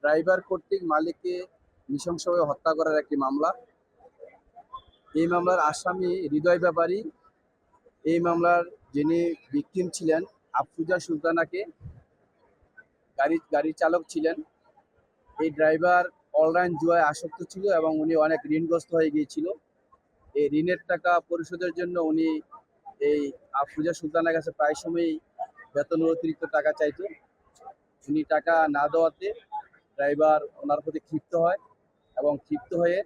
Driver কর্তৃক মালিককে নৃশংসভাবে হত্যা করার একটি মামলা। এই মামলার আসামি হৃদয় ব্যাপারী। এই মামলার যিনি ভিকটিম ছিলেন আফরোজা সুলতানাকে গাড়ির চালক ছিলেন। এই ড্রাইভার অনলাইন জুয়ায় আসক্ত ছিল এবং উনি অনেক ঋণগ্রস্ত হয়ে গিয়েছিল। এই ঋণের টাকা পরিশোধের জন্য উনি এই আফরোজা সুলতানার কাছে প্রায় সময়ই বেতনের অতিরিক্ত টাকা চাইতো। উনি টাকা না দেওয়াতে ড্রাইভার ওনার প্রতি ক্ষিপ্ত হয় এবং ক্ষিপ্ত হয়ে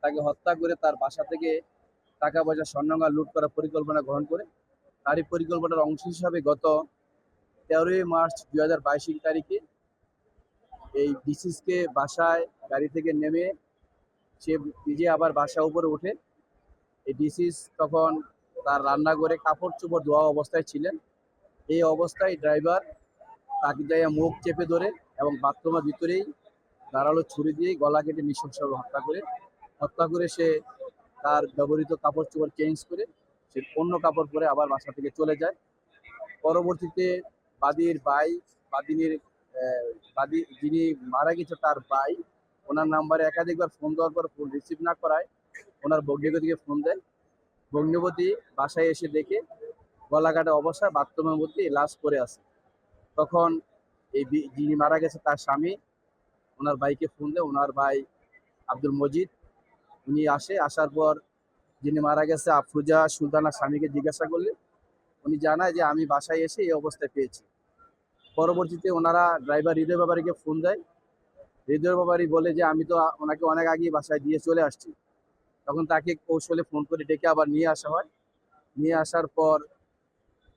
তাকে হত্যা করে তার বাসা থেকে টাকা পয়সা স্বর্ণালংকার লুট করার পরিকল্পনা গ্রহণ করে। তারই পরিকল্পনার অংশ হিসাবে গত 13ই মার্চ 2022 তারিখে এই ডিসিসকে বাসায় গাড়ি থেকে নেমে সে নিজে আবার বাসা উপরে ওঠে। এই ডিসিস তখন তার রান্নাঘরে কাপড় চোপড় ধোয়া অবস্থায় ছিলেন। এই অবস্থায় ড্রাইভার তাকে যাইয়া মুখ চেপে ধরে এবং বাথরুমের ভিতরেই ধারালো ছুরি দিয়ে গলা কেটে নৃশংসভাবে হত্যা করে সে তার ব্যবহৃত কাপড় চোপড় চেঞ্জ করে সে অন্য কাপড় পরে আবার বাসা থেকে চলে যায়। পরবর্তীতে বাদীর ভাই, বাদিনীর বাদী যিনি মারা গেছে তার ভাই ওনার নাম্বারে একাধিকবার ফোন দেওয়ার পর ফোন রিসিভ না করায় ওনার ভগ্নিপতিকে ফোন দেয়। ভগ্নিপতি বাসায় এসে দেখে গলা কাটা অবস্থায় বাথরুমের মধ্যে লাশ পড়ে আছে। তখন এই যিনি মারা গেছে তার স্বামী ওনার ভাইকে ফোন দেয়। ওনার ভাই আব্দুল মজিদ উনি আসার পর যিনি মারা গেছে আফরোজা সুলতানার স্বামীকে জিজ্ঞাসা করলে উনি জানায় যে আমি বাসায় এসে এই অবস্থায় পেয়েছি। পরবর্তীতে ওনারা ড্রাইভার হৃদয় ব্যাপারীকে ফোন দেয়। হৃদয় ব্যাপারী বলে যে আমি তো ওনাকে অনেক আগেই বাসায় দিয়ে চলে আসছি। তখন তাকে কৌশলে ফোন করে ডেকে আবার নিয়ে আসা হয়। নিয়ে আসার পর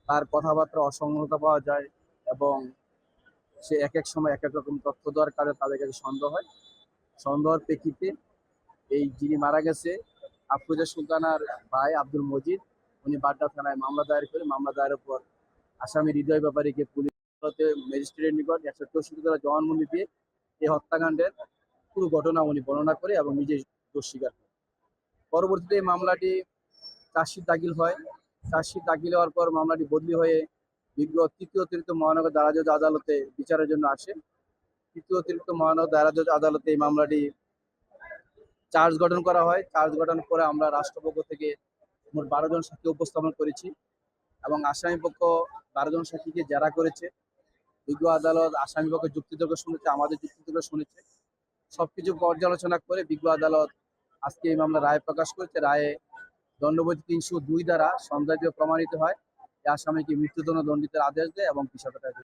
তার কথাবার্তা অসংগত পাওয়া যায় এবং সে এক এক সময় এক এক রকম তথ্য দেওয়ার কারণে তাদের কাছে সন্দেহ হয়। সন্দেহের প্রেক্ষিতে এই যিনি মারা গেছে আফরোজা সুলতানার ভাই আব্দুল মজিদ উনি বাড্ডা থানায় মামলা দায়ের করে মামলা দায়েরের পর আসামি হৃদয় ব্যাপারীকে পুলিশ ম্যাজিস্ট্রেটের নিকট 164 ধারা জবানবন্দি দিয়ে এই হত্যাকাণ্ডের পুরো ঘটনা উনি বর্ণনা করে এবং নিজে দোষ স্বীকার করে। পরবর্তীতে এই মামলাটি চার্জশিট দাখিল হয়। চার্জশিট দাখিল হওয়ার পর মামলাটি বদলি হয়ে তৃতীয় অতিরিক্ত মহানগর দারা জজ আদালতে বিচারের জন্য আসে। তৃতীয় অতিরিক্ত মহানগর দারা জজ আদালতে এই মামলাটি চার্জ গঠন করা হয়। চার্জ গঠন করে আমরা রাষ্ট্রপক্ষ থেকে মোট 12 জন সাক্ষী উপস্থাপন করেছি এবং আসামি পক্ষ 12 জন সাক্ষীকে জেরা করেছে। বিজ্ঞ আদালত আসামি পক্ষে যুক্তিতর্ক শুনেছে, আমাদের যুক্তিতর্ক শুনেছে। সবকিছু পর্যালোচনা করে বিজ্ঞ আদালত আজকে এই মামলা রায় প্রকাশ করেছে। রায়ে দণ্ডবিধি 302 দ্বারা সন্দেহ প্রমাণিত হয়। এই আসামিকে মৃত্যুদণ্ড দণ্ডিতের আদেশ দেয় এবং 20,000 টাকা